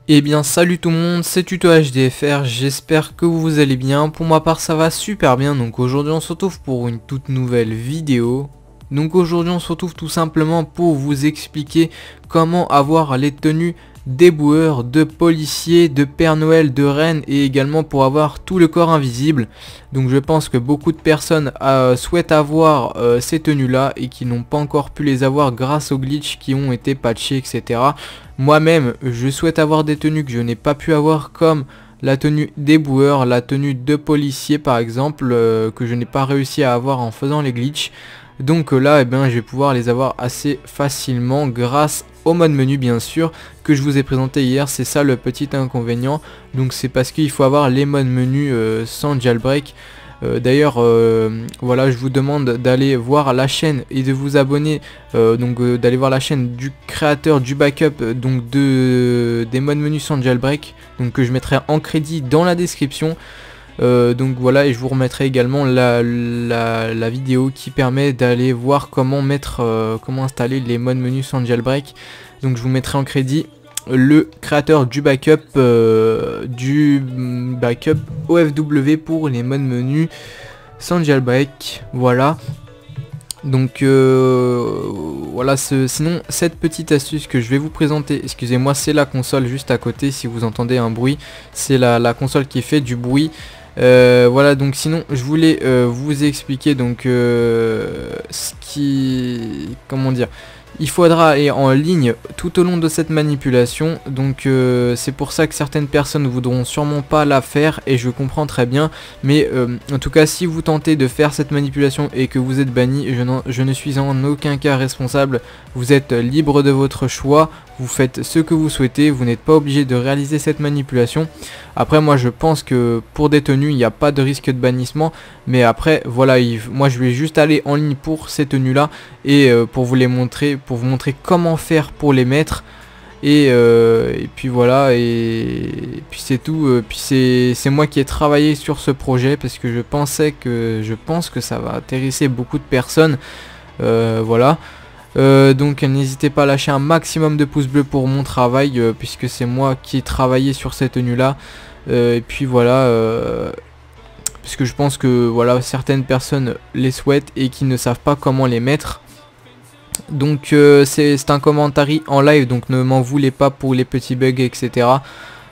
Eh bien salut tout le monde, c'est Tuto HDFR, j'espère que vous allez bien. Pour ma part ça va super bien, donc aujourd'hui on se retrouve pour une toute nouvelle vidéo. Donc aujourd'hui on se retrouve tout simplement pour vous expliquer comment avoir les tenues d'éboueurs, de policiers, de Père Noël, de reine et également pour avoir tout le corps invisible. Donc je pense que beaucoup de personnes souhaitent avoir ces tenues là et qui n'ont pas encore pu les avoir grâce aux glitches qui ont été patchés, etc. Moi-même je souhaite avoir des tenues que je n'ai pas pu avoir, comme la tenue d'éboueur, la tenue de policier par exemple, que je n'ai pas réussi à avoir en faisant les glitches. Donc là, je vais pouvoir les avoir assez facilement grâce au mode menu bien sûr que je vous ai présenté hier. C'est ça le petit inconvénient, donc c'est parce qu'il faut avoir les modes menu sans jailbreak. D'ailleurs voilà, je vous demande d'aller voir la chaîne et de vous abonner, d'aller voir la chaîne du créateur du backup donc des modes menu sans jailbreak, donc que je mettrai en crédit dans la description. Donc voilà, et je vous remettrai également la vidéo qui permet d'aller voir comment comment installer les modes menu sans jailbreak. Donc je vous mettrai en crédit le créateur du backup OFW pour les modes menu sans jailbreak. Voilà. Donc voilà, sinon cette petite astuce que je vais vous présenter, excusez-moi, c'est la console juste à côté si vous entendez un bruit, c'est la console qui fait du bruit. Voilà, donc sinon je voulais vous expliquer donc comment dire, il faudra aller en ligne tout au long de cette manipulation. Donc c'est pour ça que certaines personnes voudront sûrement pas la faire et je comprends très bien. Mais en tout cas, si vous tentez de faire cette manipulation et que vous êtes banni, je ne suis en aucun cas responsable. Vous êtes libre de votre choix, vous faites ce que vous souhaitez, vous n'êtes pas obligé de réaliser cette manipulation. Après moi je pense que pour des tenues il n'y a pas de risque de bannissement, mais après voilà, moi je vais juste aller en ligne pour ces tenues là et pour vous les montrer, pour vous montrer comment faire pour les mettre. Et puis voilà, et puis c'est tout. Puis c'est moi qui ai travaillé sur ce projet parce que je pense que ça va intéresser beaucoup de personnes. Voilà. Donc n'hésitez pas à lâcher un maximum de pouces bleus pour mon travail, puisque c'est moi qui ai travaillé sur cette tenue là. Et puis voilà, puisque je pense que voilà, certaines personnes les souhaitent et qui ne savent pas comment les mettre. Donc c'est un commentaire en live, donc ne m'en voulez pas pour les petits bugs, etc.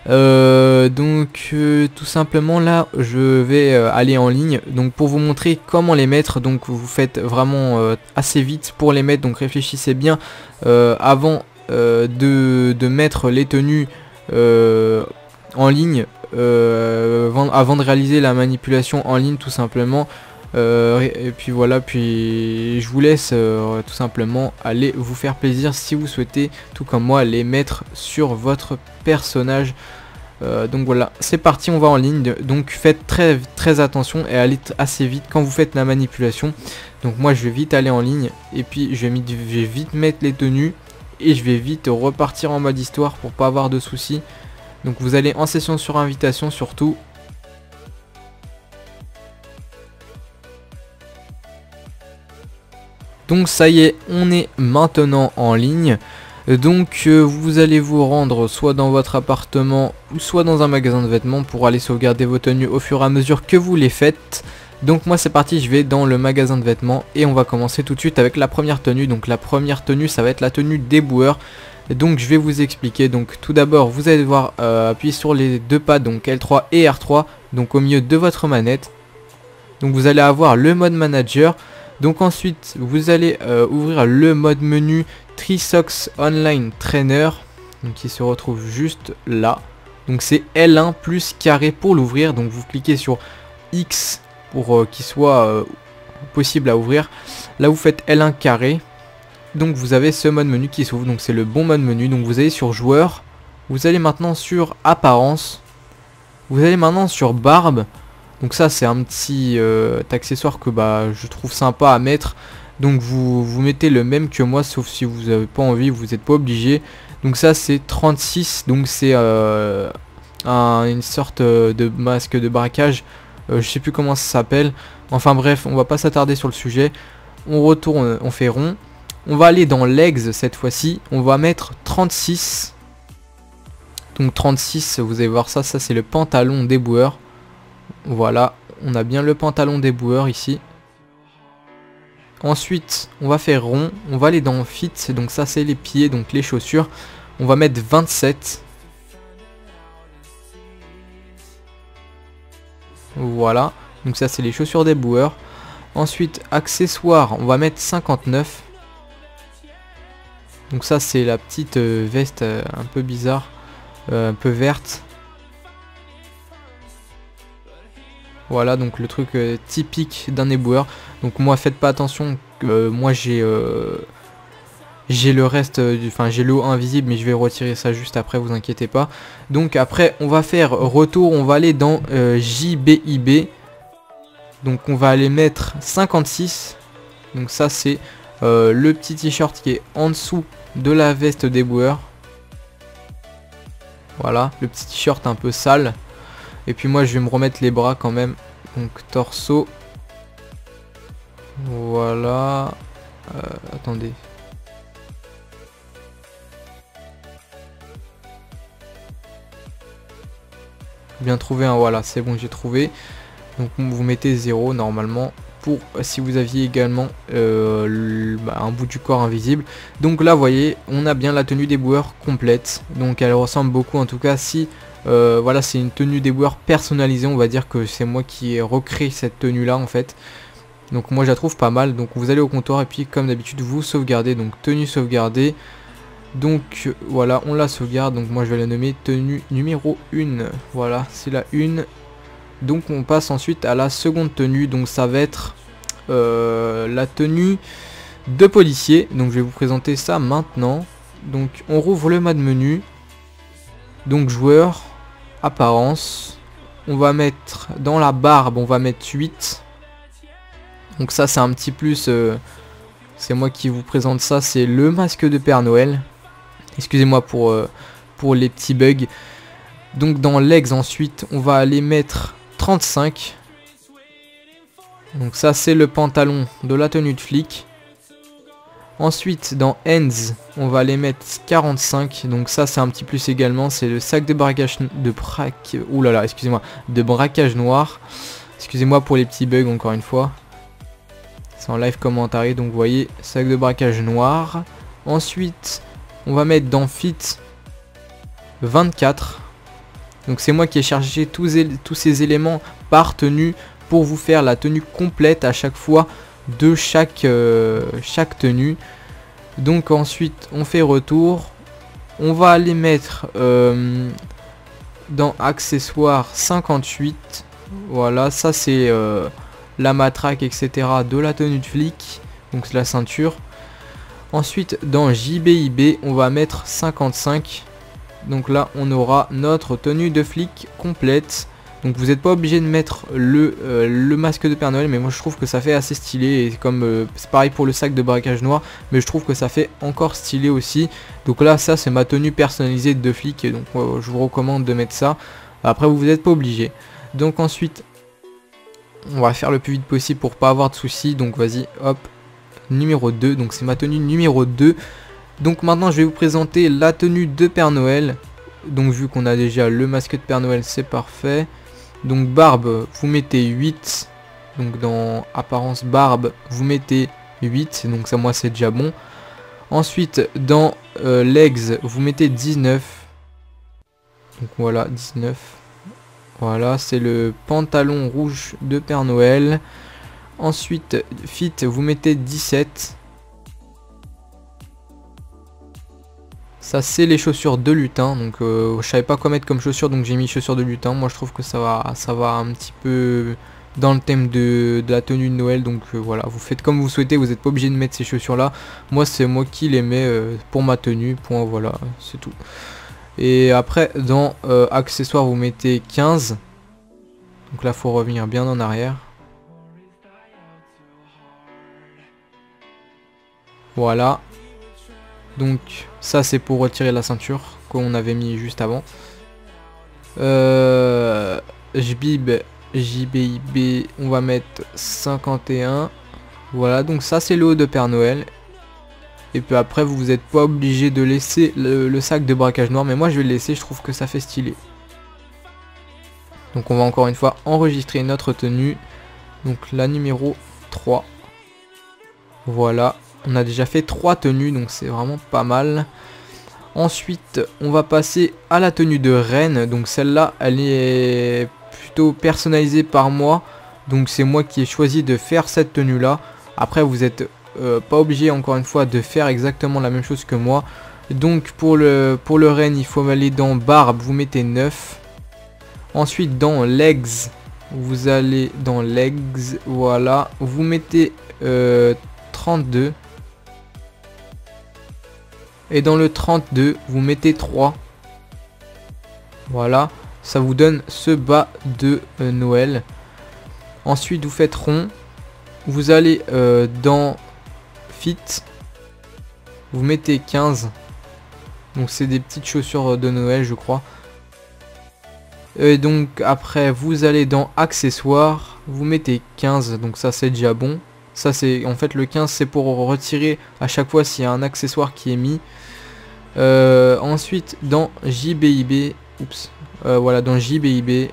Tout simplement là je vais aller en ligne donc pour vous montrer comment les mettre. Donc vous faites vraiment assez vite pour les mettre, donc réfléchissez bien avant de mettre les tenues en ligne, avant de réaliser la manipulation en ligne tout simplement. Et puis voilà, puis je vous laisse tout simplement aller vous faire plaisir si vous souhaitez, tout comme moi, les mettre sur votre personnage. Donc voilà, c'est parti, on va en ligne. Donc faites très attention et allez assez vite quand vous faites la manipulation. Donc moi je vais vite aller en ligne et puis je vais vite mettre les tenues et je vais vite repartir en mode histoire pour pas avoir de soucis. Donc vous allez en session sur invitation surtout. Donc ça y est, on est maintenant en ligne. Donc vous allez vous rendre soit dans votre appartement ou soit dans un magasin de vêtements pour aller sauvegarder vos tenues au fur et à mesure que vous les faites. Donc moi c'est parti, je vais dans le magasin de vêtements et on va commencer tout de suite avec la première tenue. Donc la première tenue, ça va être la tenue d'éboueur. Donc je vais vous expliquer. Donc tout d'abord vous allez devoir appuyer sur les deux pads, donc L3 et R3, donc au milieu de votre manette. Donc vous allez avoir le mode manager. Donc ensuite vous allez ouvrir le mode menu Trisox Online Trainer, donc qui se retrouve juste là. Donc c'est L1 plus carré pour l'ouvrir. Donc vous cliquez sur X pour qu'il soit possible à ouvrir. Là vous faites L1 carré. Donc vous avez ce mode menu qui s'ouvre, donc c'est le bon mode menu. Donc vous allez sur joueur, vous allez maintenant sur apparence, vous allez maintenant sur barbe. Donc ça c'est un petit accessoire que je trouve sympa à mettre. Donc vous mettez le même que moi, sauf si vous n'avez pas envie, vous n'êtes pas obligé. Donc ça c'est 36, donc c'est une sorte de masque de braquage je sais plus comment ça s'appelle. Enfin bref, on va pas s'attarder sur le sujet. On retourne, on fait rond. On va aller dans legs cette fois-ci. On va mettre 36. Donc 36, vous allez voir ça, c'est le pantalon déboueur. Voilà, on a bien le pantalon déboueur ici. Ensuite, on va faire rond. On va aller dans fit, donc ça c'est les pieds, donc les chaussures. On va mettre 27. Voilà, donc ça c'est les chaussures déboueur. Ensuite, accessoires, on va mettre 59. Donc ça c'est la petite veste un peu bizarre, un peu verte. Voilà, donc le truc typique d'un éboueur. Donc moi faites pas attention, moi j'ai le reste, enfin j'ai le haut invisible, mais je vais retirer ça juste après, vous inquiétez pas. Donc après on va faire retour, on va aller dans JBIB. Donc on va aller mettre 56. Donc ça c'est le petit t-shirt qui est en dessous de la veste déboueur. Voilà, le petit t-shirt un peu sale. Et puis moi je vais me remettre les bras quand même. Donc torse. Voilà. Attendez. Bien trouvé, hein, voilà, c'est bon, j'ai trouvé. Donc vous mettez 0 normalement. Pour si vous aviez également un bout du corps invisible. Donc là vous voyez, on a bien la tenue déboueur complète. Donc elle ressemble beaucoup, en tout cas si voilà, c'est une tenue déboueur personnalisée. On va dire que c'est moi qui ai recréé cette tenue là en fait. Donc moi je la trouve pas mal. Donc vous allez au comptoir et puis comme d'habitude vous sauvegardez. Donc tenue sauvegardée. Donc voilà, on la sauvegarde. Donc moi je vais la nommer tenue numéro 1. Voilà, c'est la 1. Donc on passe ensuite à la seconde tenue. Donc ça va être la tenue de policier. Donc je vais vous présenter ça maintenant. Donc on rouvre le mode menu. Donc joueur, apparence. On va mettre dans la barbe, on va mettre 8. Donc ça c'est un petit plus. C'est moi qui vous présente ça. C'est le masque de Père Noël. Excusez-moi pour les petits bugs. Donc dans legs ensuite, on va aller mettre 35. Donc ça c'est le pantalon de la tenue de flic. Ensuite dans hands, on va aller mettre 45. Donc ça c'est un petit plus également. C'est le sac de braquage de braquage noir. Excusez-moi pour les petits bugs encore une fois. C'est en live commentary, donc vous voyez, sac de braquage noir. Ensuite, on va mettre dans fit 24. Donc c'est moi qui ai chargé tous ces éléments par tenue pour vous faire la tenue complète à chaque fois de chaque tenue. Donc ensuite on fait retour. On va aller mettre dans accessoires 58. Voilà, ça c'est la matraque etc. de la tenue de flic. Donc c'est la ceinture. Ensuite dans JBIB on va mettre 55. Donc là on aura notre tenue de flic complète. Donc vous n'êtes pas obligé de mettre le masque de Père Noël, mais moi je trouve que ça fait assez stylé. Et comme c'est pareil pour le sac de braquage noir, mais je trouve que ça fait encore stylé aussi. Donc là ça c'est ma tenue personnalisée de flic, et donc je vous recommande de mettre ça. Après vous n'êtes pas obligé. Donc ensuite on va faire le plus vite possible pour pas avoir de soucis. Donc vas-y, hop, numéro 2. Donc c'est ma tenue numéro 2. Donc maintenant je vais vous présenter la tenue de Père Noël. Donc vu qu'on a déjà le masque de Père Noël, c'est parfait. Donc barbe, vous mettez 8. Donc dans apparence barbe, vous mettez 8. Donc ça moi c'est déjà bon. Ensuite dans legs, vous mettez 19. Donc voilà, 19. Voilà, c'est le pantalon rouge de Père Noël. Ensuite fit, vous mettez 17. Ça c'est les chaussures de lutin, donc je savais pas quoi mettre comme chaussures, donc j'ai mis chaussures de lutin. Moi je trouve que ça va un petit peu dans le thème de la tenue de Noël, donc voilà, vous faites comme vous souhaitez, vous n'êtes pas obligé de mettre ces chaussures là. Moi c'est moi qui les mets pour ma tenue, point, voilà, c'est tout. Et après dans accessoires vous mettez 15. Donc là faut revenir bien en arrière. Voilà. Donc ça c'est pour retirer la ceinture qu'on avait mis juste avant. JBIB, JBIB, on va mettre 51. Voilà, donc ça c'est le haut de Père Noël. Et puis après, vous n'êtes pas obligé de laisser le sac de braquage noir, mais moi je vais le laisser, je trouve que ça fait stylé. Donc on va encore une fois enregistrer notre tenue. Donc la numéro 3. Voilà, on a déjà fait 3 tenues, donc c'est vraiment pas mal. Ensuite, on va passer à la tenue de reine. Donc celle-là, elle est plutôt personnalisée par moi. Donc c'est moi qui ai choisi de faire cette tenue-là. Après, vous êtes pas obligé, encore une fois, de faire exactement la même chose que moi. Donc pour le reine, il faut aller dans barbe, vous mettez 9. Ensuite, dans legs, vous allez dans legs, voilà, vous mettez 32. Et dans le 32, vous mettez 3. Voilà, ça vous donne ce bas de Noël. Ensuite, vous faites rond. Vous allez dans fit. Vous mettez 15. Donc c'est des petites chaussures de Noël, je crois. Et donc après, vous allez dans accessoires. Vous mettez 15. Donc ça, c'est déjà bon. Ça, c'est en fait le 15, c'est pour retirer à chaque fois s'il y a un accessoire qui est mis. Ensuite, dans JBIB, voilà, dans JBIB,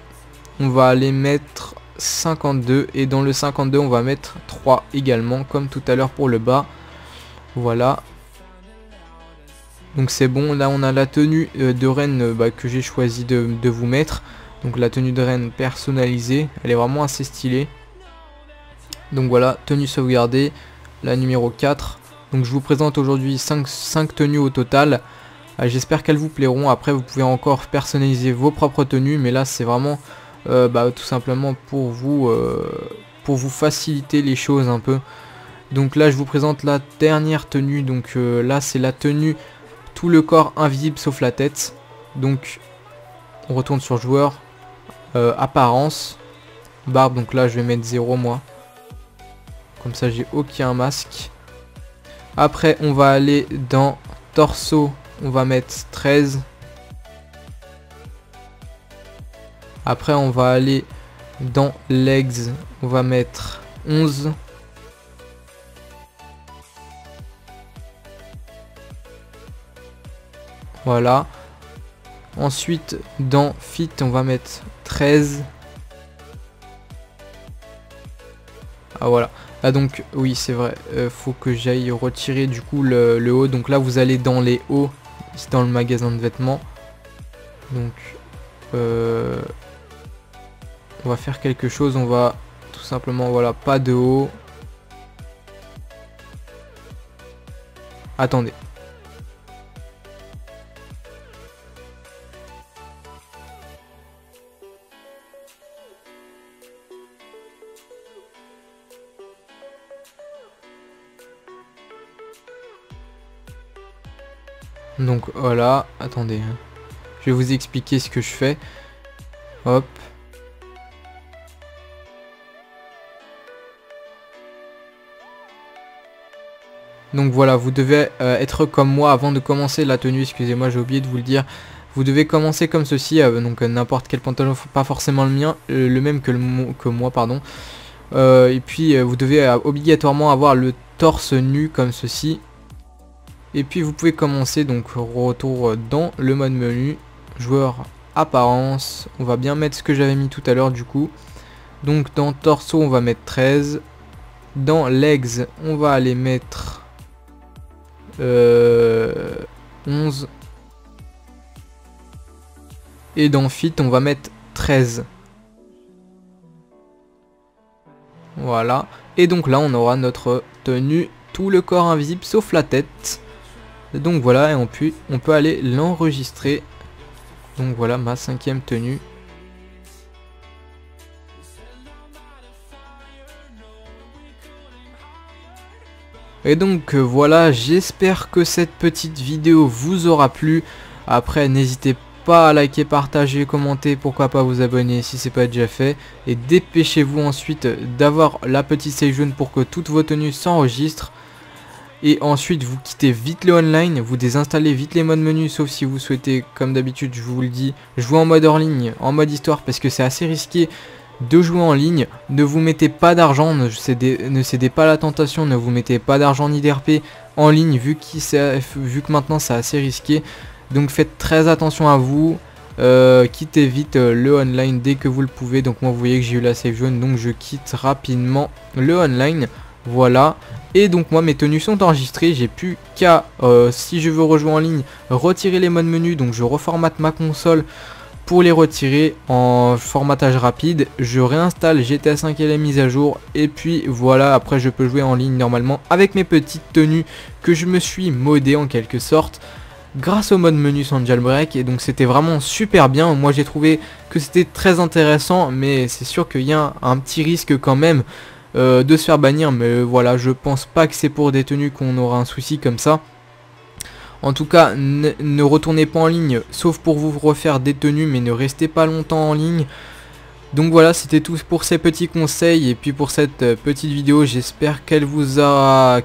on va aller mettre 52. Et dans le 52, on va mettre 3 également, comme tout à l'heure pour le bas. Voilà. Donc c'est bon, là on a la tenue de reine que j'ai choisi de vous mettre. Donc la tenue de reine personnalisée, elle est vraiment assez stylée. Donc voilà, tenue sauvegardée, la numéro 4. Donc je vous présente aujourd'hui 5 tenues au total. J'espère qu'elles vous plairont. Après vous pouvez encore personnaliser vos propres tenues. Mais là c'est vraiment tout simplement pour vous faciliter les choses un peu. Donc là je vous présente la dernière tenue. Donc là c'est la tenue tout le corps invisible sauf la tête. Donc on retourne sur joueur, apparence, barbe. Donc là je vais mettre 0 moi. Comme ça j'ai aucun masque. Après on va aller dans torso, on va mettre 13. Après on va aller dans legs, on va mettre 11. Voilà. Ensuite dans fit on va mettre 13. Ah voilà. Ah donc oui c'est vrai, faut que j'aille retirer du coup le haut. Donc là vous allez dans les hauts, ici dans le magasin de vêtements. Donc on va faire quelque chose, on va tout simplement, voilà, pas de haut. Attendez. Donc voilà, attendez, je vais vous expliquer ce que je fais. Hop. Donc voilà, vous devez être comme moi avant de commencer la tenue, excusez-moi j'ai oublié de vous le dire. Vous devez commencer comme ceci, donc n'importe quel pantalon, pas forcément le mien, le même que moi, pardon. Et puis vous devez obligatoirement avoir le torse nu comme ceci. Et puis vous pouvez commencer, donc retour dans le mode menu, joueur apparence, on va bien mettre ce que j'avais mis tout à l'heure du coup. Donc dans torso on va mettre 13, dans legs on va aller mettre 11, et dans fit on va mettre 13. Voilà, et donc là on aura notre tenue tout le corps invisible sauf la tête. Donc voilà, et on peut aller l'enregistrer. Donc voilà ma 5e tenue. Et donc voilà, j'espère que cette petite vidéo vous aura plu. Après n'hésitez pas à liker, partager, commenter, pourquoi pas vous abonner si c'est pas déjà fait. Et dépêchez-vous ensuite d'avoir la petite save jaune pour que toutes vos tenues s'enregistrent. Et ensuite vous quittez vite le online, vous désinstallez vite les modes menus, sauf si vous souhaitez, comme d'habitude je vous le dis, jouer en mode hors ligne, en mode histoire, parce que c'est assez risqué de jouer en ligne. Ne vous mettez pas d'argent, ne cédez pas à la tentation, ne vous mettez pas d'argent ni d'RP en ligne vu que maintenant c'est assez risqué. Donc faites très attention à vous. Quittez vite le online dès que vous le pouvez. Donc moi vous voyez que j'ai eu la save jaune, donc je quitte rapidement le online. Voilà. Et donc moi mes tenues sont enregistrées. J'ai plus qu'à si je veux rejouer en ligne, retirer les modes menu. Donc je reformate ma console pour les retirer en formatage rapide. Je réinstalle GTA 5 et la mise à jour. Et puis voilà, après je peux jouer en ligne normalement avec mes petites tenues que je me suis modé en quelque sorte grâce au mode menu sans jailbreak. Et donc c'était vraiment super bien. Moi j'ai trouvé que c'était très intéressant, mais c'est sûr qu'il y a un petit risque quand même de se faire bannir. Mais voilà, je pense pas que c'est pour des tenues qu'on aura un souci comme ça. En tout cas, ne retournez pas en ligne sauf pour vous refaire des tenues, mais ne restez pas longtemps en ligne. Donc voilà, c'était tout pour ces petits conseils et puis pour cette petite vidéo. J'espère qu'elle vous aura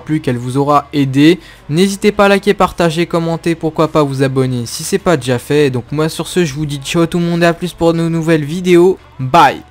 plu, qu'elle vous aura aidé. N'hésitez pas à liker, partager, commenter, pourquoi pas vous abonner si c'est pas déjà fait. Donc moi sur ce, je vous dis ciao tout le monde et à plus pour de nouvelles vidéos. Bye.